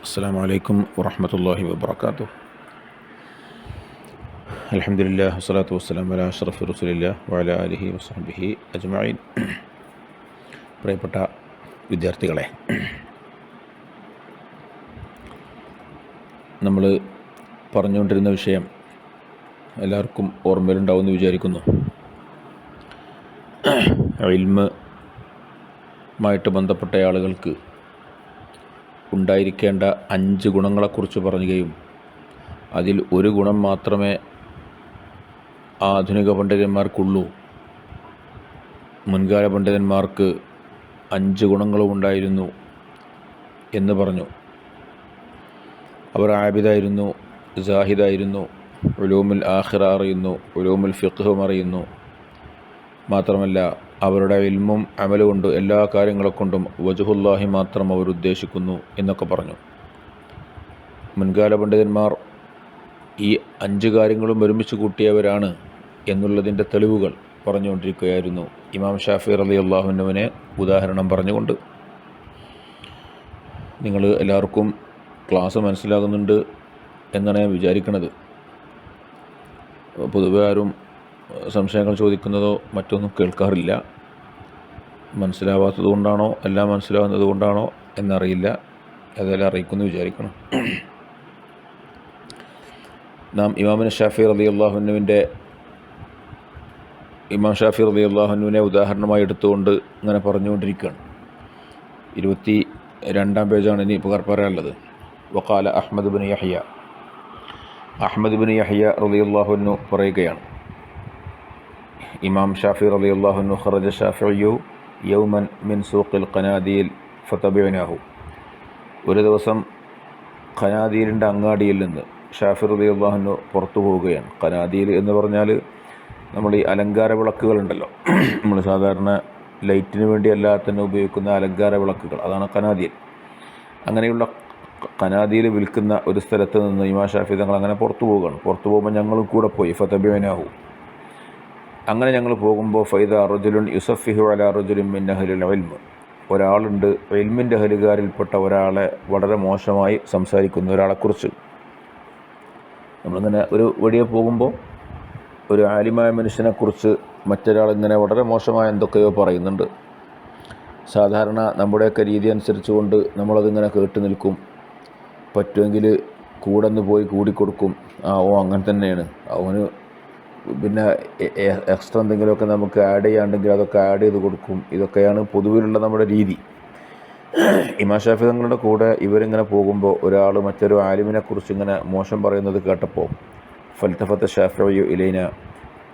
അസ്സലാമു അലൈക്കും വറഹ്മത്തുള്ളാഹി വബറകാതുഹു. അൽഹംദുലില്ലാഹി വസ്സലാത്തു വസ്സലാമു അലാ അഷ്റഫി റസൂലില്ലാഹി വഅലാ ആലിഹി വസഹ്ബിഹി അജ്മഈൻ. പ്രിയപ്പെട്ട വിദ്യാർത്ഥികളെ, നമ്മൾ പറഞ്ഞുകൊണ്ടിരുന്ന വിഷയം എല്ലാവർക്കും ഓർമ്മയിലുണ്ടാവുമെന്ന് വിചാരിക്കുന്നു. ഇൽമുമായിട്ട് ബന്ധപ്പെട്ട ആളുകൾക്ക് ഉണ്ടായിരിക്കേണ്ട 5 ഗുണങ്ങളെക്കുറിച്ച് പറയുകയും അതിൽ ഒരു ഗുണം മാത്രമേ ആധുനിക പണ്ഡിതന്മാർക്കുള്ളൂ, മുൻകാല പണ്ഡിതന്മാർക്ക് 5 ഗുണങ്ങളും ഉണ്ടായിരുന്നു എന്ന് പറഞ്ഞു. അവർ ആബിദായിരുന്നു, സാഹിദായിരുന്നു, ഉലൂമുൽ ആഖിറ അറിയുന്നു, ഉലൂമുൽ ഫിഖ്ഹും അറിയുന്നു. മാത്രമല്ല അവരുടെ ഇൽമും അമലും കൊണ്ട് എല്ലാ കാര്യങ്ങളെ കൊണ്ടും വജ്ഹുല്ലാഹി മാത്രം അവർ ഉദ്ദേശിക്കുന്നു എന്നൊക്കെ പറഞ്ഞു. മുൻകാല പണ്ഡിതന്മാർ ഈ 5 കാര്യങ്ങളും ഒരുമിച്ച് കൂട്ടിയവരാണ് എന്നുള്ളതിൻ്റെ തെളിവുകൾ പറഞ്ഞുകൊണ്ടിരിക്കുകയായിരുന്നു ഇമാം ഷാഫി റളിയല്ലാഹു അൻഹുവിനെ ഉദാഹരണം പറഞ്ഞുകൊണ്ട്. നിങ്ങൾ എല്ലാവർക്കും ക്ലാസ് മനസ്സിലാകുന്നുണ്ട് എന്നാണ് ഞാൻ വിചാരിക്കുന്നത്. പൊതുവെ ആരും സംശയങ്ങൾ ചോദിക്കുന്നതോ മറ്റൊന്നും കേൾക്കാറില്ല. മനസ്സിലാവാത്തത് കൊണ്ടാണോ എല്ലാം മനസ്സിലാവുന്നത് കൊണ്ടാണോ എന്നറിയില്ല. അതെല്ലാം അറിയിക്കുമെന്ന് വിചാരിക്കണം. നാം ഇമാം ഷാഫി റളിയല്ലാഹു അൻഹുവിനെ ഉദാഹരണമായി എടുത്തുകൊണ്ട് ഇങ്ങനെ പറഞ്ഞുകൊണ്ടിരിക്കുകയാണ്. 22-ാം പേജാണ് ഇനി ഇപ്പോൾ പറയാനുള്ളത്. വഖാല അഹ്മദ് ബിൻ യഹ്യ റളിയല്ലാഹു അൻഹു പറയുകയാണ്, ഇമാം ഷാഫി റളിയല്ലാഹു അൻഹു ഖറജ ഷാഫിഈ യൗമൻ മിൻ സൂഖിൽ ഖനാദീൽ ഫതബിഅനാഹു. ഒരു ദിവസം ഖനാദീലിൻ്റെ അങ്ങാടിയിൽ നിന്ന് ഷാഫി റളിയല്ലാഹു അൻഹു പുറത്തു പോവുകയാണ്. ഖനാദീൽ എന്ന് പറഞ്ഞാൽ നമ്മൾ ഈ അലങ്കാര വിളക്കുകളുണ്ടല്ലോ, നമ്മൾ സാധാരണ ലൈറ്റിന് വേണ്ടി തന്നെ ഉപയോഗിക്കുന്ന അലങ്കാര വിളക്കുകൾ, അതാണ് ഖനാദീൽ. അങ്ങനെയുള്ള ഖനാദീൽ വിൽക്കുന്ന ഒരു സ്ഥലത്ത് നിന്ന് ഇമാം ഷാഫി തങ്ങൾ അങ്ങനെ പുറത്തു പോവുകയാണ്. പുറത്തു പോകുമ്പോൾ ഞങ്ങളും കൂടെ പോയി. ഫതബിഅനാഹു, അങ്ങനെ ഞങ്ങൾ പോകുമ്പോൾ ഫൈദാ റജുലുൻ യുസഫിഹു അലാ റജുലിൻ മിൻ അഹ്ലിൽ ഇൽമ്, ഒരാളുണ്ട് ഇൽമിൻ്റെ അഹ്ലുകാരിൽപ്പെട്ട ഒരാളെ വളരെ മോശമായി സംസാരിക്കുന്ന ഒരാളെക്കുറിച്ച്. നമ്മളിങ്ങനെ ഒരു വഴിയെ പോകുമ്പോൾ ഒരു ആലിമായ മനുഷ്യനെക്കുറിച്ച് മറ്റൊരാളിങ്ങനെ വളരെ മോശമായ എന്തൊക്കെയോ പറയുന്നുണ്ട്. സാധാരണ നമ്മുടെയൊക്കെ രീതി അനുസരിച്ചുകൊണ്ട് നമ്മളതിങ്ങനെ കേട്ട് നിൽക്കും. പറ്റുമെങ്കിൽ കൂടെ നിന്ന് പോയി കൂടിക്കൊടുക്കും. അങ്ങനെ തന്നെയാണ്, അവന് പിന്നെ എക്സ്ട്രാ എന്തെങ്കിലുമൊക്കെ നമുക്ക് ആഡ് ചെയ്യാണ്ടെങ്കിൽ അതൊക്കെ ആഡ് ചെയ്ത് കൊടുക്കും. ഇതൊക്കെയാണ് പൊതുവിലുള്ള നമ്മുടെ രീതി. ഇമാം ഷാഫി തങ്ങളുടെ കൂടെ ഇവരിങ്ങനെ പോകുമ്പോൾ ഒരാൾ മറ്റൊരു ആലിമിനെക്കുറിച്ച് ഇങ്ങനെ മോശം പറയുന്നത് കേട്ടപ്പോൾ ഫൽതഫത്ത ഷാഫിഈ ഇലൈന,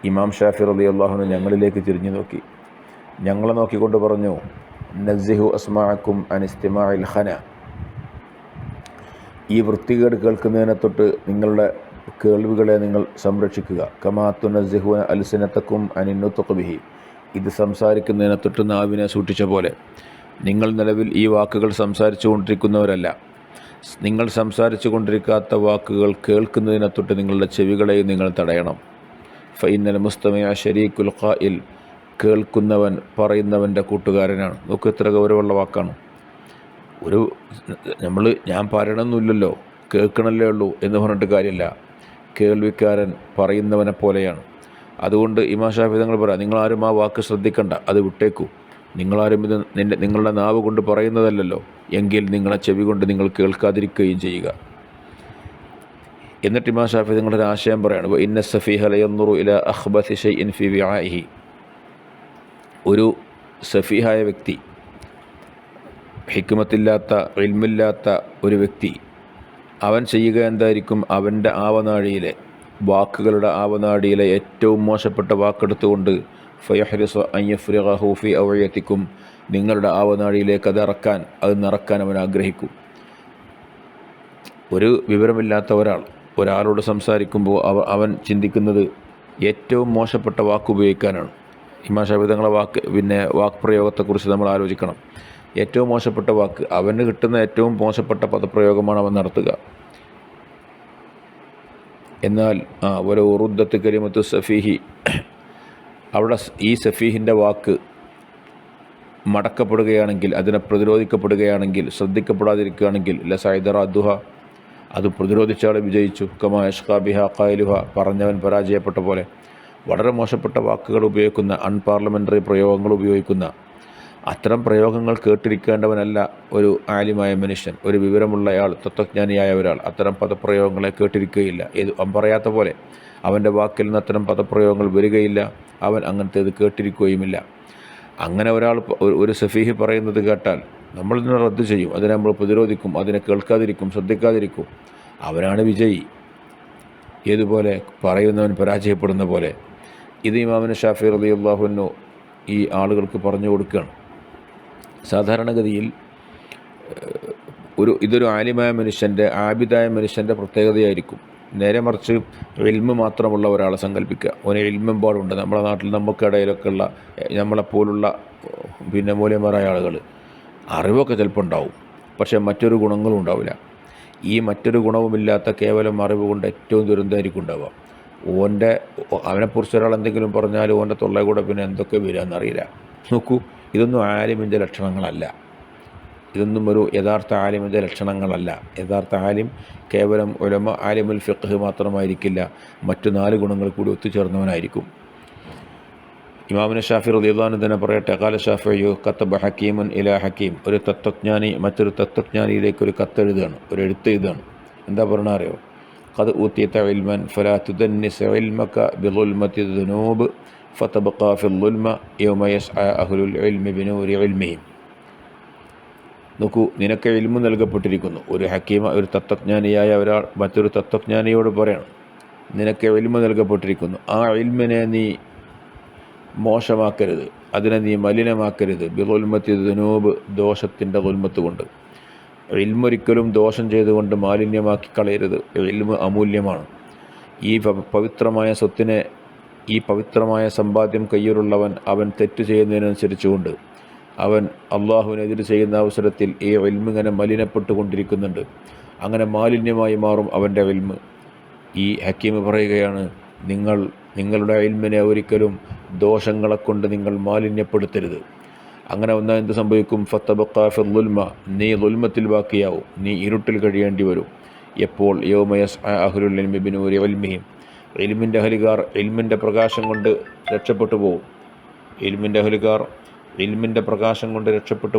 ഇമാം ഷാഫി റളിയല്ലാഹു അൻഹു ഞങ്ങളിലേക്ക് തിരിഞ്ഞു നോക്കി. ഞങ്ങളെ നോക്കിക്കൊണ്ട് പറഞ്ഞു, നസ്സിഹു അസ്മാഅക്കും അൻ ഇസ്തിമാഇൽ ഖന, ഈ വൃത്തികേട് കേൾക്കുന്നതിനെ തൊട്ട് നിങ്ങളുടെ കേൾവികളെ നിങ്ങൾ സംരക്ഷിക്കുക. കമാ തുനസ്സിഹുന അൽസിനതക്കും അനിൻ നുത്ഖ് ബിഹി, ഇത് സംസാരിക്കുന്നതിനെ തൊട്ട് നാവിനെ സൂക്ഷിച്ച പോലെ നിങ്ങൾ നിലവിൽ ഈ വാക്കുകൾ സംസാരിച്ചു കൊണ്ടിരിക്കുന്നവരല്ല. നിങ്ങൾ സംസാരിച്ചു കൊണ്ടിരിക്കാത്ത വാക്കുകൾ കേൾക്കുന്നതിനെ തൊട്ട് നിങ്ങളുടെ ചെവികളെയും നിങ്ങൾ തടയണം. ഫഇന്നൽ മുസ്തമിഅ ശരീക്കുൽ ഖാഇൽ, കേൾക്കുന്നവൻ പറയുന്നവൻ്റെ കൂട്ടുകാരനാണ്. നോക്ക് എത്ര ഗൗരവമുള്ള വാക്കാണ്. ഞാൻ പറയണമെന്നില്ലല്ലോ, കേൾക്കണല്ലേ ഉള്ളൂ എന്ന് പറഞ്ഞിട്ട് കാര്യമില്ല. കേൾവിക്കാരൻ പറയുന്നവനെ പോലെയാണ്. അതുകൊണ്ട് ഇമാം ഷാഫി തങ്ങൾ പറയാം, നിങ്ങളാരും ആ വാക്ക് ശ്രദ്ധിക്കണ്ട, അത് വിട്ടേക്കൂ. നിങ്ങളാരും ഇത് നിങ്ങളുടെ നാവ് കൊണ്ട് പറയുന്നതല്ലല്ലോ, എങ്കിൽ നിങ്ങളെ ചെവി കൊണ്ട് നിങ്ങൾ കേൾക്കാതിരിക്കുകയും ചെയ്യുക. എന്നിട്ട് ഇമാം ഷാഫി തങ്ങളുടെ ആശയം പറയാണ്, ഇന്ന സഫീഹ ലയൻദുറു ഇലാ അഖ്ബഥി ശൈഇൻ ഫീ വിആഇഹി, ഒരു സഫീഹായ വ്യക്തി, ഹിക്മത്തില്ലാത്ത ഇൽമില്ലാത്ത ഒരു വ്യക്തി, അവൻ ചെയ്യുക എന്തായിരിക്കും, അവൻ്റെ ആവനാഴിയിലെ വാക്കുകളുടെ ആവനാഴിയിലെ ഏറ്റവും മോശപ്പെട്ട വാക്കെടുത്തുകൊണ്ട് ഫയഹ്രിസു അൻ യഫ്രിഗഹു ഫീ ഔഇയതിക്കും, നിങ്ങളുടെ ആവനാഴിയിലേക്ക് അത് നിറക്കാൻ അവൻ ആഗ്രഹിക്കും. ഒരു വിവരമില്ലാത്ത ഒരാളോട് സംസാരിക്കുമ്പോൾ അവൻ ചിന്തിക്കുന്നത് ഏറ്റവും മോശപ്പെട്ട വാക്ക് ഉപയോഗിക്കാനാണ്. ഇമാം ഷാഫി തങ്ങളെ വാക്പ്രയോഗത്തെക്കുറിച്ച് നമ്മൾ ആലോചിക്കണം. ഏറ്റവും മോശപ്പെട്ട വാക്ക്, അവന് കിട്ടുന്ന ഏറ്റവും മോശപ്പെട്ട പദപ്രയോഗമാണ് അവൻ നടത്തുക. എന്നാൽ ഒരു ഉറുദ്ദത്ത് കലിമത്തു സഫീഹി, അവിടെ ഈ സഫീഹിൻ്റെ വാക്ക് മടക്കപ്പെടുകയാണെങ്കിൽ, അതിനെ പ്രതിരോധിക്കപ്പെടുകയാണെങ്കിൽ, ശ്രദ്ധിക്കപ്പെടാതിരിക്കുകയാണെങ്കിൽ ലസൈദറ അദ്ദുഹ, അത് പ്രതിരോധിച്ച ആൾ വിജയിച്ചു. കമാ യഷ്കാ ബിഹ ഖായിലുഹ, പറഞ്ഞവൻ പരാജയപ്പെട്ട പോലെ. വളരെ മോശപ്പെട്ട വാക്കുകൾ ഉപയോഗിക്കുന്ന, അൺപാർലമെൻ്ററി പ്രയോഗങ്ങൾ ഉപയോഗിക്കുന്ന അത്തരം പ്രയോഗങ്ങൾ കേട്ടിരിക്കേണ്ടവനല്ല ഒരു ആലിമായ മനുഷ്യൻ, ഒരു വിവരമുള്ളയാൾ, തത്വജ്ഞാനിയായ ഒരാൾ. അത്തരം പദപ്രയോഗങ്ങളെ കേട്ടിരിക്കുകയില്ല. പറയാത്ത പോലെ അവൻ്റെ വാക്കിൽ നിന്ന് അത്തരം പദപ്രയോഗങ്ങൾ വരികയില്ല. അവൻ അങ്ങനത്തേത് കേട്ടിരിക്കുകയുമില്ല. അങ്ങനെ ഒരാൾ ഒരു സഫീഹ് പറയുന്നത് കേട്ടാൽ നമ്മൾ ഇതിനെ റദ്ദ് ചെയ്യും, അതിനെ നമ്മൾ പ്രതിരോധിക്കും, അതിനെ കേൾക്കാതിരിക്കും, ശ്രദ്ധിക്കാതിരിക്കും. അവനാണ് വിജയി. ഏതുപോലെ പറയുന്നവൻ പരാജയപ്പെടുന്ന പോലെ. ഇത് ഇമാമിന് ഷാഫി റളിയല്ലാഹു അൻഹു ഈ ആളുകൾക്ക് പറഞ്ഞു കൊടുക്കുകയാണ്. സാധാരണഗതിയിൽ ഇതൊരു ആലിമായ മനുഷ്യൻ്റെ, ആബിദായ മനുഷ്യൻ്റെ പ്രത്യേകതയായിരിക്കും. നേരെ മറിച്ച് ഇൽമ് മാത്രമുള്ള ഒരാളെ സങ്കല്പിക്കുക. ഓന് ഇൽമെമ്പാടുണ്ട്. നമ്മുടെ നാട്ടിൽ നമുക്കിടയിലൊക്കെ ഉള്ള നമ്മളെപ്പോലുള്ള മൂല്യന്മാരായ ആളുകൾ, അറിവൊക്കെ ചിലപ്പോൾ ഉണ്ടാവും, പക്ഷേ മറ്റൊരു ഗുണങ്ങളും ഉണ്ടാവില്ല. ഈ മറ്റൊരു ഗുണവുമില്ലാത്ത കേവലം അറിവ് കൊണ്ട് ഏറ്റവും ദുരന്തമായിരിക്കും ഉണ്ടാവുക. അവനെക്കുറിച്ച് ഒരാൾ എന്തെങ്കിലും പറഞ്ഞാൽ ഓൻ്റെ തൊള്ളയെ കൂടെ പിന്നെ എന്തൊക്കെ വരികയെന്നറിയില്ല. നോക്കൂ, ഇതൊന്നും ആലിമിൻ്റെ ലക്ഷണങ്ങളല്ല. ഇതൊന്നും ഒരു യഥാർത്ഥ ആലിമിൻ്റെ ലക്ഷണങ്ങളല്ല. യഥാർത്ഥ ആലിം കേവലം ഉലമ ആലിമുൽ ഫിഖ്ഹ് മാത്രമായിരിക്കില്ല, മറ്റു 4 ഗുണങ്ങൾ കൂടി ഒത്തുചേർന്നവനായിരിക്കും. ഇമാമിന് ഷാഫി റളിയല്ലാഹു അൻഹു തന്നെ പറയട്ടെ, ഖാല ഷാഫിഈ കതബ ഹക്കീമുൻ ഇലാ ഹക്കീം. ഒരു തത്വജ്ഞാനി മറ്റൊരു തത്വജ്ഞാനിയിലേക്ക് ഒരു കത്തെഴുതുകയാണ്, ഒരു എഴുത്തെഴുതുകയാണ്. എന്താ പറയണ അറിയോ? ഖദ് ഊതിയത ഇൽമൻ ഫലാ തുദന്നിസ് ഇൽമക ബിളുൽമതി ദുനൂബ് ഫതബ്ഖാ ഫിൽ ളുൽമ യൗമ യസ്ആ അഹ്ലുൽ ഇൽമി ബിനൂരി ഇൽമിഹിം. നോക്കൂ, നിനക്ക് ഇൽമു നൽകപ്പെട്ടിരിക്കുന്നു. ഒരു ഹക്കീമ, ഒരു തത്വജ്ഞാനിയായ ഒരാൾ മറ്റൊരു തത്വജ്ഞാനിയോട് പറയണം, നിനക്ക് ഇൽമു നൽകപ്പെട്ടിരിക്കുന്നു, ആ ഇൽമിനെ നീ മോശമാക്കരുത്, അതിനെ നീ മലിനമാക്കരുത്. ബിളുൽമത്തി ദുനൂബ്, ദോഷത്തിൻ്റെ ദുൽമത്ത് കൊണ്ട്. ഇൽമൊരിക്കലും ദോഷം ചെയ്തുകൊണ്ട് മാലിന്യമാക്കി കളയരുത്. ഇൽമ് അമൂല്യമാണ്. ഈ പവിത്രമായ സ്വത്തിനെ, ഈ പവിത്രമായ സമ്പാദ്യം കയ്യിലുള്ളവൻ അവൻ തെറ്റ് ചെയ്യുന്നതിനനുസരിച്ചുകൊണ്ട് അവൻ അള്ളാഹുവിനെതിരെ ചെയ്യുന്ന അവസരത്തിൽ ഈ ഇൽമ് ഇങ്ങനെ മലിനപ്പെട്ടുകൊണ്ടിരിക്കുന്നുണ്ട്. അങ്ങനെ മാലിന്യമായി മാറും അവൻ്റെ ഇൽമ്. ഈ ഹക്കീം പറയുകയാണ്, നിങ്ങളുടെ ഇൽമിനെ ഒരിക്കലും ദോഷങ്ങളെ കൊണ്ട് നിങ്ങൾ മാലിന്യപ്പെടുത്തരുത്. അങ്ങനെ വന്നാൽ എന്ത് സംഭവിക്കും? ഫതബ്ഖാ ഫിൽ ളുൽമ, നീ ളുൽമത്തിൽ ബാക്കിയാവും, നീ ഇരുട്ടിൽ കഴിയേണ്ടി വരും. എപ്പോൾ? യൗമ യസ്ആ അഹ്ലുൽ ഇൽമി ബിനൂരി ഇൽമിഹിം, ഇൽമിൻ്റെ അഹ്ലുകാർ ഇൽമിൻ്റെ പ്രകാശം കൊണ്ട് രക്ഷപ്പെട്ടു പോകും. ഇൽമിൻ്റെ അഹ്ലുകാർ ഇൽമിൻ്റെ പ്രകാശം കൊണ്ട് രക്ഷപ്പെട്ടു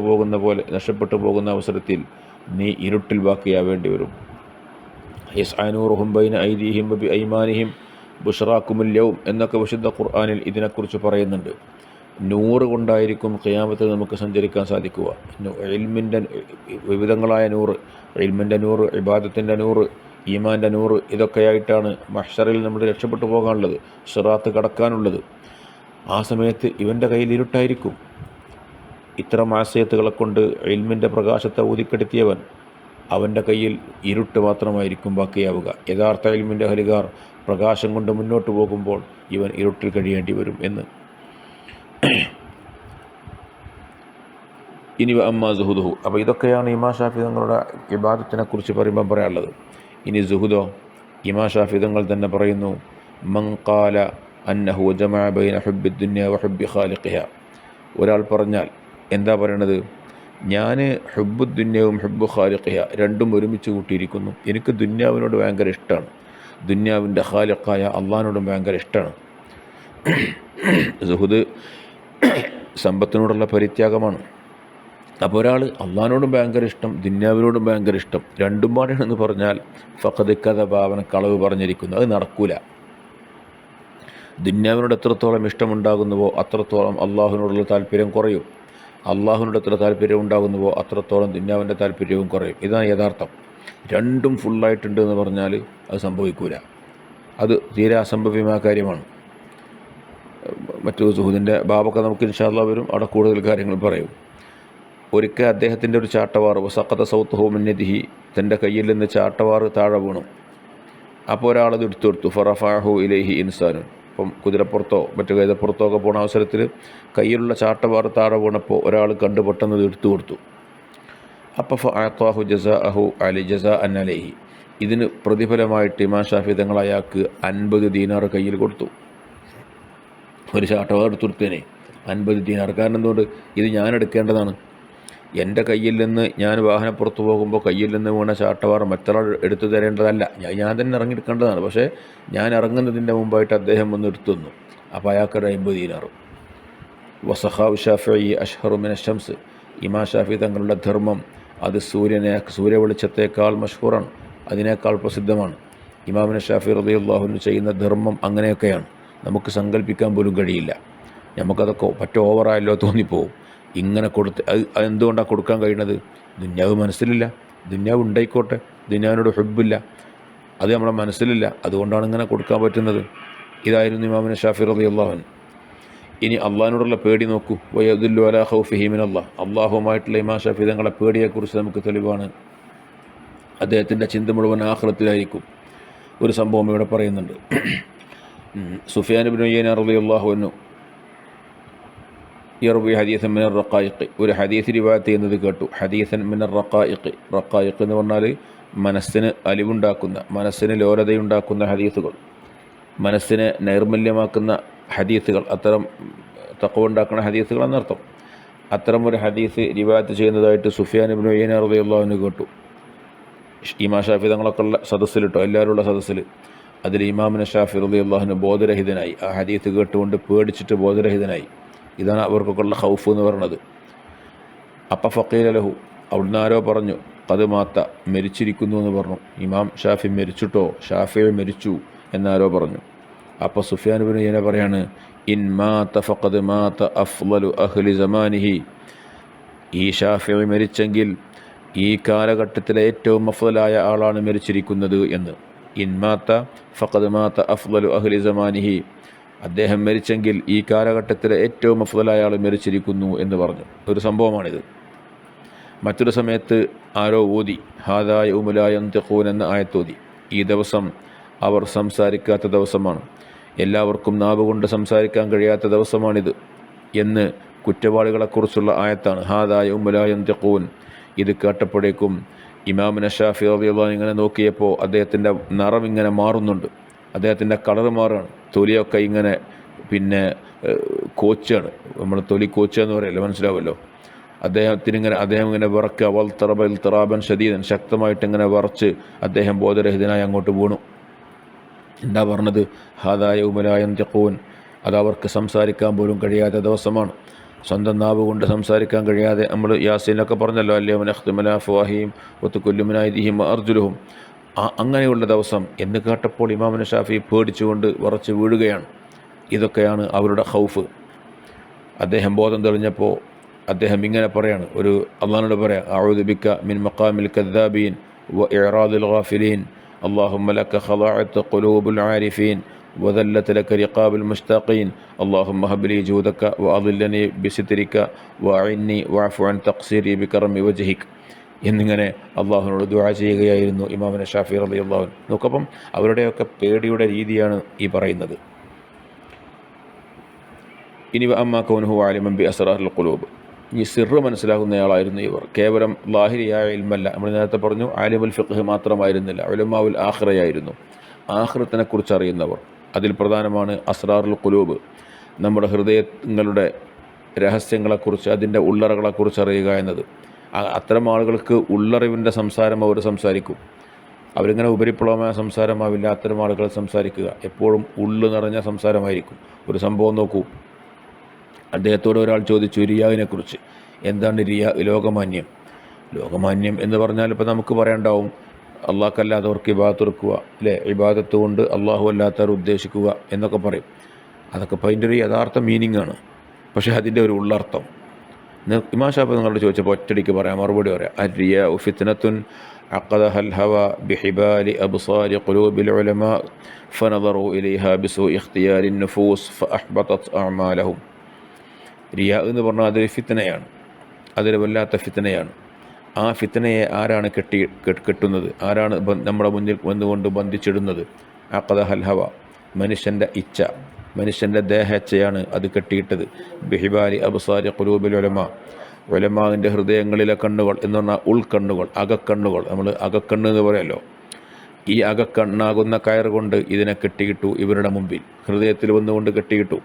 പോകുന്ന അവസരത്തിൽ നീ ഇരുട്ടിൽ ബാക്കിയാവേണ്ടി വരും. യസ്ആ നൂറുഹും ബൈന ഐദീഹിം വബി ഐമാനിഹിം ബുശ്റാക്കുമുൽ യൗം എന്നൊക്കെ വിശുദ്ധ ഖുർആനിൽ ഇതിനെക്കുറിച്ച് പറയുന്നുണ്ട്. നൂറ് കൊണ്ടായിരിക്കും ഖിയാമത്തിൽ നമുക്ക് സഞ്ചരിക്കാൻ സാധിക്കുക. ഇൽമിൻ്റെ വിവിധങ്ങളായ നൂറ്, ഇൽമിൻ്റെ നൂറ്, ഇബാദത്തിൻ്റെ നൂറ്, ഈമാൻ്റെ നൂറ്, ഇതൊക്കെയായിട്ടാണ് മഹ്ശറിൽ നമ്മൾ രക്ഷപ്പെട്ടു പോകാനുള്ളത്, സിറാത്ത് കടക്കാനുള്ളത്. ആ സമയത്ത് ഇവൻ്റെ കയ്യിൽ ഇരുട്ടായിരിക്കും. ഇത്തരം ആശയത്തുകളെ കൊണ്ട് ഇൽമിൻ്റെ പ്രകാശത്തെ ഊതിക്കെടുത്തിയവൻ, അവൻ്റെ കയ്യിൽ ഇരുട്ട് മാത്രമായിരിക്കും ബാക്കിയാവുക. യഥാർത്ഥ ഇൽമിൻ്റെ അഹ്ലുകാർ പ്രകാശം കൊണ്ട് മുന്നോട്ട് പോകുമ്പോൾ ഇവൻ ഇരുട്ടിൽ കഴിയേണ്ടി വരും എന്ന്. ഇനി അമ്മാ സുഹുദുഹു. അപ്പോൾ ഇതൊക്കെയാണ് ഇമാം ഷാഫി തങ്ങളുടെ ഇബാദത്തിനെ കുറിച്ച് പറയുമ്പോൾ പറയാനുള്ളത്. ഇനി സുഹുദോ, ഇമാം ഷാഫി തങ്ങൾ തന്നെ പറയുന്നു, മൻ ഖാല അന്നഹു ജമഅ ബൈന ഹുബ്ബി ദുനിയ വ ഹുബ്ബി ഖാലിഖിഹ. ഒരാൾ പറഞ്ഞാൽ എന്താ പറയണത്? ഞാൻ ഹുബ്ബു ദുന്യവും ഹുബ്ബു ഖാലിഖിഹ രണ്ടും ഒരുമിച്ച് കൂട്ടിയിരിക്കുന്നു. എനിക്ക് ദുന്യാവിനോട് ഭയങ്കര ഇഷ്ടമാണ്, ദുന്യാവിൻ്റെ ഖാലിഖായ അള്ളാഹിനോടും ഭയങ്കര ഇഷ്ടമാണ്. സുഹുദ് സമ്പത്തിനോടുള്ള പരിത്യാഗമാണ്. അപ്പോൾ ഒരാൾ അള്ളാഹിനോടും ഭയങ്കര ഇഷ്ടം, ദുന്യാവിനോടും ഭയങ്കര ഇഷ്ടം, രണ്ടും പാടെയാണെന്ന് പറഞ്ഞാൽ ഫഖദ് കദബ, അവൻ കളവ് പറഞ്ഞിരിക്കുന്നു. അത് നടക്കൂല. ദുന്യാവിനോട് എത്രത്തോളം ഇഷ്ടമുണ്ടാകുന്നുവോ അത്രത്തോളം അള്ളാഹുവിനോടുള്ള താല്പര്യം കുറയും. അള്ളാഹുവിനോട് എത്ര താല്പര്യം ഉണ്ടാകുന്നുവോ അത്രത്തോളം ദുന്യാവിൻ്റെ താല്പര്യവും കുറയും. ഇതാണ് യഥാർത്ഥം. രണ്ടും ഫുള്ളായിട്ടുണ്ട് എന്ന് പറഞ്ഞാൽ അത് സംഭവിക്കൂല. അത് തീരെ അസംഭവ്യമായ കാര്യമാണ്. മറ്റു സുഹൂദിൻ്റെ ബാബൊക്കെ നമുക്ക് ഇൻഷാ അല്ലാഹ് വരും, അവിടെ കൂടുതൽ കാര്യങ്ങൾ പറയും. ഒരിക്കൽ അദ്ദേഹത്തിൻ്റെ ഒരു ചാട്ടവാർ, വസഖത സൗത്തുഹു മിൻ യദിഹി, തൻ്റെ കയ്യിൽ നിന്ന് ചാട്ടവാർ താഴെ വീണു. അപ്പോൾ ഒരാളത് എടുത്തു. ഫറഫഅഹു ഇലൈഹി ഇൻസാനുൻ. ഇപ്പം കുതിരപ്പുറത്തോ മറ്റു കൈതപ്പുറത്തോ ഒക്കെ പോകുന്ന അവസരത്തിൽ കയ്യിലുള്ള ചാട്ടവാർ താഴെ വീണപ്പോൾ ഒരാൾ കണ്ടു പെട്ടെന്ന് ഇത് എടുത്തു കൊടുത്തു. അപ്പോൾ ഫഅഅതാഹു ജസാഅഹു ജസാഅൻ അലൈഹി, ഇതിന് പ്രതിഫലമായിട്ട് ഇമാം ഷാഫി തങ്ങൾ അയാൾക്ക് 50 ദീനാർ കയ്യിൽ കൊടുത്തു. ഒരു ചാട്ടവാർ എടുത്തു കൊടുത്തേനെ 50 ദീനാർ. കാരണം എന്തുകൊണ്ട്? ഇത് ഞാൻ എടുക്കേണ്ടതാണ്. എൻ്റെ കയ്യിൽ നിന്ന് ഞാൻ വാഹനപ്പുറത്ത് പോകുമ്പോൾ കയ്യിൽ നിന്ന് വീണ ചാട്ടവാർ മറ്റൊരാൾ എടുത്തു തരേണ്ടതല്ല, ഞാൻ തന്നെ ഇറങ്ങിയെടുക്കേണ്ടതാണ്. പക്ഷേ ഞാൻ ഇറങ്ങുന്നതിൻ്റെ മുമ്പായിട്ട് അദ്ദേഹം വന്ന് എടുത്തു തന്നു. അപ്പോൾ അയാൾക്കൊരു 50 ദീനാർ. വസഖാഉ ഷാഫിഈ അഷ്ഹറു മിന ശംസ്. ഇമാം ഷാഫി തങ്ങളുടെ ധർമ്മം അത് സൂര്യ വെളിച്ചത്തേക്കാൾ മഷ്ഹൂറാണ്, അതിനേക്കാൾ പ്രസിദ്ധമാണ്. ഇമാമിന് ഷാഫി റളിയല്ലാഹു അൻഹു ചെയ്യുന്ന ധർമ്മം അങ്ങനെയൊക്കെയാണ്, നമുക്ക് സങ്കല്പിക്കാൻ പോലും കഴിയില്ല. നമുക്കതൊക്കെ പറ്റ ഓവറായല്ലോ തോന്നിപ്പോവും. ഇങ്ങനെ കൊടുത്ത് അത് എന്തുകൊണ്ടാണ് കൊടുക്കാൻ കഴിയുന്നത്? ദുന്യാവ് മനസ്സിലില്ല. ദുന്യാവ് ഉണ്ടായിക്കോട്ടെ, ദുന്യാവിനോട് ഹുബ്ബില്ല, അത് നമ്മളെ മനസ്സിലില്ല, അതുകൊണ്ടാണ് ഇങ്ങനെ കൊടുക്കാൻ പറ്റുന്നത്. ഇതായിരുന്നു ഇമാമിന് ഷാഫി റളിയല്ലാഹു അൻഹു. ഇനി അള്ളാഹിനോടുള്ള പേടി നോക്കൂ. വയദുല്ലു അലാ ഖൗഫിഹി മിനല്ലാഹ്. അള്ളാഹുമായിട്ടുള്ള ഇമാം ഷാഫി തങ്ങളെ പേടിയെക്കുറിച്ച് നമുക്ക് തെളിവാണ്. അദ്ദേഹത്തിൻ്റെ ചിന്ത മുഴുവൻ ആഖിറത്തിലായിരിക്കും. ഒരു സംഭവം ഇവിടെ പറയുന്നുണ്ട്. സുഫിയാൻ ഇബ്നു ഉയൈന റളിയല്ലാഹു അൻഹു യർവി ഹദീസൻ മിനർ റഖായിഖ്, ഒരു ഹദീസ് റിവായത്ത് ചെയ്യുന്നത് കേട്ടു. ഹദീസൻ മിനർ റഖായിഖ്. റഖായിഖ് എന്ന് പറഞ്ഞാൽ മനസ്സിന് അലിവുണ്ടാക്കുന്ന, മനസ്സിന് ലോലതയുണ്ടാക്കുന്ന ഹദീസുകൾ, മനസ്സിനെ നൈർമല്യമാക്കുന്ന ഹദീസുകൾ, അത്തരം തഖ്വ ഉണ്ടാക്കുന്ന ഹദീസുകൾ എന്നർത്ഥം. അത്തരം ഒരു ഹദീസ് റിവായത്ത് ചെയ്യുന്നതായിട്ട് സുഫിയാൻ ഇബ്നു ഉയൈന റളിയല്ലാഹു അൻഹു കേട്ടു. ഇമാം ഷാഫി തങ്ങളൊക്കെ ഉള്ള സദസ്സിലിട്ടോ, എല്ലാവരും ഉള്ള സദസ്സിൽ. അതിൽ ഇമാമിന് ഷാഫി റളിയല്ലാഹു അൻഹു ബോധരഹിതനായി. ആ ഹദീസ് കേട്ടുകൊണ്ട് പേടിച്ചിട്ട് ബോധരഹിതനായി. ഇതാണ് അവർക്കൊക്കെ ഉള്ള ഖൗഫ് എന്ന് പറയുന്നത്. അപ്പം ഫഖീല ലഹു, അവിടുന്ന് ആരോ പറഞ്ഞു, ഖദ് മാത്ത, മരിച്ചിരിക്കുന്നു എന്ന് പറഞ്ഞു. ഇമാം ഷാഫി മരിച്ചിട്ടോ, ഷാഫി മരിച്ചു എന്നാരോ പറഞ്ഞു. അപ്പോൾ സുഫിയാൻ ഇബ്നു ഉയൈന പറയാണ്, ഇൻ മാത ഫഖദ് മാത അഫ്ളലു അഹ്ലി സമാനിഹി. ഈ ഷാഫി മരിച്ചെങ്കിൽ ഈ കാലഘട്ടത്തിലെ ഏറ്റവും അഫ്ളലായ ആളാണ് മരിച്ചിരിക്കുന്നത് എന്ന്. ഇൻ മാത ഫഖദ് മാത അഫ്ളലു അഹ്ലി സമാനിഹി. അദ്ദേഹം മരിച്ചെങ്കിൽ ഈ കാലഘട്ടത്തിലെ ഏറ്റവും അഫ്ളലായ ആൾ മരിച്ചിരിക്കുന്നു എന്ന് പറഞ്ഞു. ഒരു സംഭവമാണിത്. മറ്റൊരു സമയത്ത് ആരോ ഓതി, ഹാദാ യൗമു ലാ യൻതിഖൂൻ എന്ന ആയത്തോതി. ഈ ദിവസം അവർ സംസാരിക്കാത്ത ദിവസമാണ്, എല്ലാവർക്കും നാവ് കൊണ്ട് സംസാരിക്കാൻ കഴിയാത്ത ദിവസമാണിത് എന്ന് കുറ്റവാളികളെക്കുറിച്ചുള്ള ആയത്താണ്. ഹാദാ യൗമു ലാ യൻതിഖൂൻ. ഇത് കേട്ടപ്പോഴേക്കും ഇമാമിന് ഷാഫി റളിയല്ലാഹു അൻഹു ഇങ്ങനെ നോക്കിയപ്പോൾ അദ്ദേഹത്തിൻ്റെ നിറം ഇങ്ങനെ മാറുന്നുണ്ട്, അദ്ദേഹത്തിൻ്റെ കളർ മാറുകയാണ്. തൊലിയൊക്കെ ഇങ്ങനെ കോച്ചാണ്, നമ്മൾ തൊലി കോച്ച എന്ന് പറയല്ലോ, മനസ്സിലാവുമല്ലോ. അദ്ദേഹം ഇങ്ങനെ വിറക്കുക. വൽ തറബൽ തറാബൻ ഷദീദൻ, ശക്തമായിട്ട് ഇങ്ങനെ വിറച്ച് അദ്ദേഹം ബോധരഹിതനായി അങ്ങോട്ട് വീണു. എന്താ പറഞ്ഞത്? ഹാദാ യൗമു ലാ യൻതിഖൂൻ. അതവർക്ക് സംസാരിക്കാൻ പോലും കഴിയാത്ത ദിവസമാണ്. സ്വന്തം നാവ് കൊണ്ട് സംസാരിക്കാൻ കഴിയാതെ, നമ്മൾ യാസീനൊക്കെ പറഞ്ഞല്ലോ, അല്യൗമ നഖ്തിമു അലാ അഫ്വാഹിഹിം വതുകല്ലിമുനാ മിൻ ഐദിഹിം വഅർജുലുഹും. അങ്ങനെയുള്ള ദിവസം എന്ന് കേട്ടപ്പോൾ ഇമാമിന് ഷാഫി പേടിച്ചുകൊണ്ട് വിറച്ച് വീഴുകയാണ്. ഇതൊക്കെയാണ് അവരുടെ ഖൗഫ്. അദ്ദേഹം ബോധം തെളിഞ്ഞപ്പോൾ അദ്ദേഹം ഇങ്ങനെ പറയാണ്, ഒരു അള്ളാഹിനോട് പറയാം, അഊദു ബിക മിൻ മഖാമിൽ കദ്ദാബീൻ വ ഇഅറാദിൽ ഗാഫിലീൻ اللهم لك خضعت قلوب العارفين وذلت لك رقاب المشتاقين اللهم هب لي جودك وأظلني بسترك وأعني واعف عن تقصيري بكرم وجهك എന്നിങ്ങനെ അള്ളാഹുവിനോട് ദുആ ചെയ്യുകയായിരുന്നു ഇമാമിന് ഷാഫി റളിയല്ലാഹു അൻഹു. നോക്കപ്പം അവരുടെയൊക്കെ പേടിയുടെ രീതിയാണ് ഈ പറയുന്നത്. ഇനി അമ്മാ കൗനുഹു ആലിമൻ ബി അസ്റാറിൽ ഖുലൂബ്. ഈ സിറ് മനസ്സിലാകുന്നയാളായിരുന്നു ഇവർ. കേവലം ലാഹിരിയായ ഇൽമല്ല, നമ്മൾ നേരത്തെ പറഞ്ഞു ആലിമുൽ ഫിഖ്ഹ് മാത്രമായിരുന്നില്ല, ഉലമാഉൽ ആഖിറയായിരുന്നു. ആഖിറത്തിനെക്കുറിച്ച് അറിയുന്നവർ. അതിൽ പ്രധാനമാണ് അസ്റാറുൽ ഖുലൂബ്, നമ്മുടെ ഹൃദയങ്ങളുടെ രഹസ്യങ്ങളെക്കുറിച്ച്, അതിൻ്റെ ഉള്ളറകളെക്കുറിച്ച് അറിയുക എന്നത്. അത്തരം ആളുകൾക്ക് ഉള്ളറിവിൻ്റെ സംസാരം അവർ സംസാരിക്കും. അവരിങ്ങനെ ഉപരിപ്ലവമായ സംസാരമാവില്ല അത്തരം ആളുകൾ സംസാരിക്കുക. എപ്പോഴും ഉള്ളു നിറഞ്ഞ സംസാരമായിരിക്കും. ഒരു സംഭവം നോക്കൂ. അദ്ദേഹത്തോട് ഒരാൾ ചോദിച്ചു റിയാവിനെക്കുറിച്ച്. എന്താണ് റിയാ? ലോകമാന്യം. ലോകമാന്യം എന്ന് പറഞ്ഞാൽ ഇപ്പോൾ നമുക്ക് പറയണ്ടാവും, അള്ളാഹ്ക്കല്ലാത്തവർക്ക് ഇബാദത്ത് എടുക്കുക, അല്ലേ, ഇബാദത്ത് കൊണ്ട് അള്ളാഹു അല്ലാത്തവർ ഉദ്ദേശിക്കുക എന്നൊക്കെ പറയും. അതൊക്കെ ഇപ്പോൾ അതിൻ്റെ ഒരു യഥാർത്ഥ മീനിങ് ആണ്. പക്ഷേ അതിൻ്റെ ഒരു ഉള്ളർത്ഥം ഇമാം ഷാഫി നിങ്ങളോട് ചോദിച്ചപ്പോൾ ഒറ്റടിക്ക് പറയാം, മറുപടി പറയാം. അർരിയാ ഫിത്നത്തുൻ അഖദഹൽ ഹവ ബിഹിബാലി അബ്സാരി ഖുലൂബിൽ ഉലമാ ഫനദറു ഇലൈഹാ ബിസൂഇ ഇഖ്തിയാരി നുഫൂസ് ഫഅഹ്ബതത് അഅമാലഹും. റിയാ എന്ന് പറഞ്ഞാൽ അതൊരു ഫിത്നയാണ്, അതൊരു വല്ലാത്ത ഫിത്നയാണ്. ആ ഫിത്നയെ ആരാണ് കെട്ടുന്നത്? ആരാണ് നമ്മുടെ മുന്നിൽ വന്നുകൊണ്ട് ബന്ധിച്ചിടുന്നത്? അഖദഹൽ ഹവ, മനുഷ്യൻ്റെ ഇച്ഛ, മനുഷ്യൻ്റെ ദേഹേച്ഛയാണ് അത് കെട്ടിയിട്ടത്. ബിഹിബാലി അബ്സാരി ഖുലൂബിൽ ഉലമാ, ഉലമാവിൻ്റെ ഹൃദയങ്ങളിലെ കണ്ണുകൾ എന്ന് പറഞ്ഞാൽ ഉൾക്കണ്ണുകൾ, അകക്കണ്ണുകൾ. നമ്മൾ അകക്കണ്ണ് എന്ന് പറയുമല്ലോ. ഈ അകക്കണ്ണാകുന്ന കയർ കൊണ്ട് ഇതിനെ കെട്ടിയിട്ടു ഇവരുടെ മുമ്പിൽ, ഹൃദയത്തിൽ വന്നുകൊണ്ട് കെട്ടിയിട്ടു.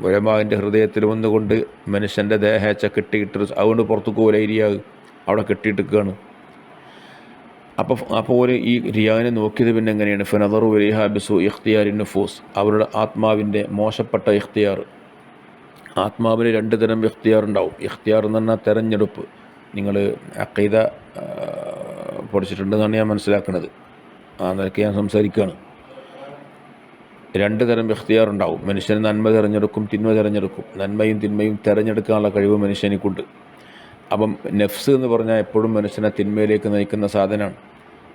ഉലമാവിൻ്റെ ഹൃദയത്തിൽ വന്നുകൊണ്ട് മനുഷ്യൻ്റെ ദേഹേച്ച കെട്ടിയിട്ട് അതുകൊണ്ട് പുറത്തു പോലെ ഇരിയാവ് അവിടെ കെട്ടിയിട്ടിക്കുകയാണ്. അപ്പോൾ ഒരു ഈ റിയാവിനെ നോക്കിയത് പിന്നെ എങ്ങനെയാണ്? ഫനദറു വലിഹ ബിസു ഇഖ്തിയാരി നുഫൂസ്, അവരുടെ ആത്മാവിൻ്റെ മോശപ്പെട്ട ഇഖ്തിയാർ. ആത്മാവിന് 2 തരം ഇഖ്തിയാർ ഉണ്ടാവും. ഇഖ്തിയാർ എന്ന് പറഞ്ഞാൽ തെരഞ്ഞെടുപ്പ്. നിങ്ങൾ അഖീദ പഠിച്ചിട്ടുണ്ടെന്നാണ് ഞാൻ മനസ്സിലാക്കുന്നത്, അതൊക്കെ ഞാൻ സംസാരിക്കുകയാണ്. 2 തരം ഇഖ്തിയാർ ഉണ്ടാവും. മനുഷ്യന് നന്മ തിരഞ്ഞെടുക്കും, തിന്മ തിരഞ്ഞെടുക്കും. നന്മയും തിന്മയും തിരഞ്ഞെടുക്കാനുള്ള കഴിവ് മനുഷ്യനിക്കുണ്ട്. അപ്പം നഫ്സ് എന്ന് പറഞ്ഞാൽ എപ്പോഴും മനുഷ്യനെ തിന്മയിലേക്ക് നയിക്കുന്ന സാധനമാണ്.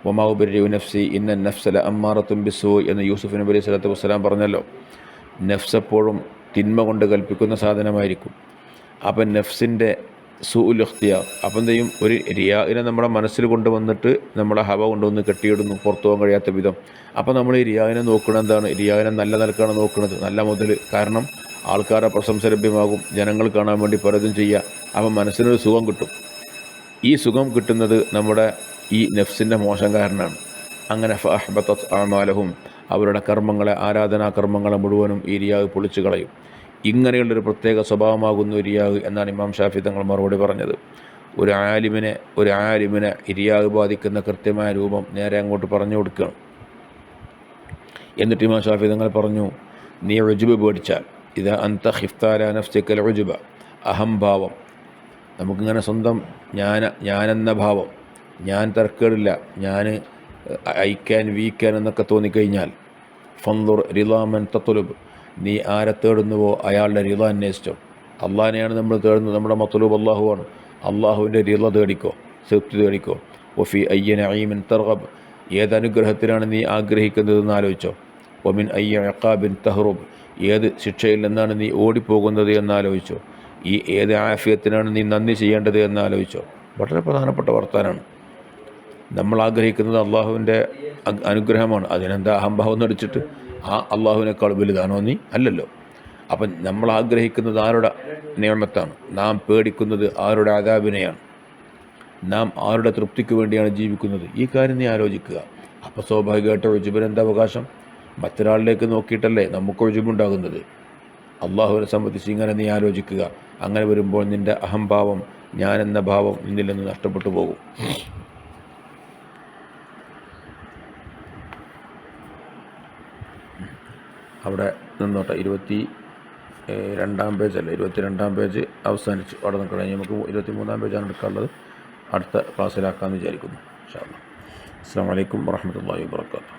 വമാഉ ബിർരി നഫ്സി ഇന്ന നഫ്സല അമ്മാറത്തും ബിസൂ എന്ന് യൂസുഫ് നബി അലൈഹി സ്വലാത്തു വസ്സലാം പറഞ്ഞല്ലോ. നഫ്സ് എപ്പോഴും തിന്മ കൊണ്ട് കൽപ്പിക്കുന്ന സാധനമായിരിക്കും. അപ്പം നഫ്സിൻ്റെ സൂഉൽ ഇഖ്തിയാർ. അപ്പം എന്ത് ചെയ്യും? ഒരു റിയാഇനെ നമ്മുടെ മനസ്സിൽ കൊണ്ടുവന്നിട്ട് നമ്മളെ ഹവ കൊണ്ടുവന്ന് കെട്ടിയിടുന്നു, പുറത്തു പോകാൻ കഴിയാത്ത വിധം. അപ്പം നമ്മൾ ഈ റിയാഇനെ നോക്കുന്നത് എന്താണ്? റിയാഇനെ നല്ല നിലക്കാണ് നോക്കുന്നത്, നല്ല മുതൽ. കാരണം ആൾക്കാരുടെ പ്രശംസ ലഭ്യമാകും, ജനങ്ങൾ കാണാൻ വേണ്ടി പലതും ചെയ്യുക. അപ്പം മനസ്സിനൊരു സുഖം കിട്ടും. ഈ സുഖം കിട്ടുന്നത് നമ്മുടെ ഈ നഫ്സിൻ്റെ മോശം കാരണമാണ്. അങ്ങനെ ഫഅഹ്ബതത് അഅമാലഹും, അവരുടെ കർമ്മങ്ങളെ, ആരാധനാ കർമ്മങ്ങളെ മുഴുവനും ഈ റിയാവ് പൊളിച്ചു കളയും. ഇങ്ങനെയുള്ളൊരു പ്രത്യേക സ്വഭാവമാകുന്നു റിയാവ് എന്നാണ് ഇമാം ഷാഫി തങ്ങൾ മറുപടി പറഞ്ഞത്. ഒരു ആലിമിനെ റിയാവ് ബാധിക്കുന്ന കൃത്യമായ രൂപം നേരെ അങ്ങോട്ട് പറഞ്ഞു കൊടുക്കുകയാണ്. എന്നിട്ട് ഇമാം ഷാഫി തങ്ങൾ പറഞ്ഞു, നീ ഉജ്ബ് പേടിച്ചാൽ, ഇതാ അന്ത ഖിഫ്താല നഫ്സിക്കൽ ഉജ്ബ, അഹംഭാവം, നമുക്കിങ്ങനെ സ്വന്തം ഞാനെന്ന ഭാവം, ഞാൻ തരക്കേടില്ല, ഞാൻ ഐ ക്യാൻ വി ക്യാൻ എന്നൊക്കെ തോന്നിക്കഴിഞ്ഞാൽ, ഫൻദുർ റിളാമൻ തത്ലുബ്, നീ ആരെ തേടുന്നുവോ അയാളുടെ റിള അന്വേഷിച്ചോ. അള്ളാഹിനെയാണ് നമ്മൾ തേടുന്നത്, നമ്മുടെ മത്ലൂബ് അള്ളാഹുവാണ്. അള്ളാഹുവിൻ്റെ റിള തേടിക്കോ, തൃപ്തി തേടിക്കോ. വഫി അയ്യ നഈമിൻ തർഗബ്, ഏത് അനുഗ്രഹത്തിനാണ് നീ ആഗ്രഹിക്കുന്നതെന്ന് ആലോചിച്ചോ. വമിൻ അയ്യ ഇഖാബിൻ തഹ്റുബ്, ഏത് ശിക്ഷയിൽ നിന്നാണ് നീ ഓടിപ്പോകുന്നത് എന്നാലോചിച്ചോ. ഈ ഏത് ആഫിയത്തിനാണ് നീ നന്ദി ചെയ്യേണ്ടത് എന്നാലോചിച്ചോ. വളരെ പ്രധാനപ്പെട്ട വർത്താനാണ്. നമ്മൾ ആഗ്രഹിക്കുന്നത് അള്ളാഹുവിൻ്റെ അനുഗ്രഹമാണ്. അതിനെന്താ അഹംഭാവം നടിച്ചിട്ട് ആ അള്ളാഹുവിനേക്കാൾ വലുതാണോ നീ? അല്ലല്ലോ. അപ്പം നമ്മൾ ആഗ്രഹിക്കുന്നത് ആരുടെ നിയമത്താണ്, നാം പേടിക്കുന്നത് ആരുടെ അദാബിനെയാണ്, നാം ആരുടെ തൃപ്തിക്ക് വേണ്ടിയാണ് ജീവിക്കുന്നത്. ഈ കാര്യം നീ ആലോചിക്കുക. അപ്പോൾ സ്വാഭാവികമായിട്ട് ഉജ്ബിന് എന്താ അവകാശം? മറ്റൊരാളിലേക്ക് നോക്കിയിട്ടല്ലേ നമുക്ക് ഉജ്ബുണ്ടാകുന്നത്. അള്ളാഹുവിനെ സംബന്ധിച്ച് ഇങ്ങനെ നീ ആലോചിക്കുക. അങ്ങനെ വരുമ്പോൾ നിൻ്റെ അഹംഭാവം, ഞാനെന്ന ഭാവം നിന്നിൽ നിന്ന് നഷ്ടപ്പെട്ടു പോകും. അവിടെ നിന്നോട്ടെ. 22-ാം പേജല്ലേ, 22-ാം പേജ് അവസാനിച്ചു. അവിടെ നിൽക്കണം. നമുക്ക് 23-ാം പേജാണ് എടുക്കാനുള്ളത്. അടുത്ത ക്ലാസ്സിലാക്കാമെന്ന് വിചാരിക്കുന്നു ഇൻഷാ അല്ലാഹ്. അസ്സലാമു അലൈക്കും വറഹ്മത്തുള്ളാഹി വബറകാതുഹു.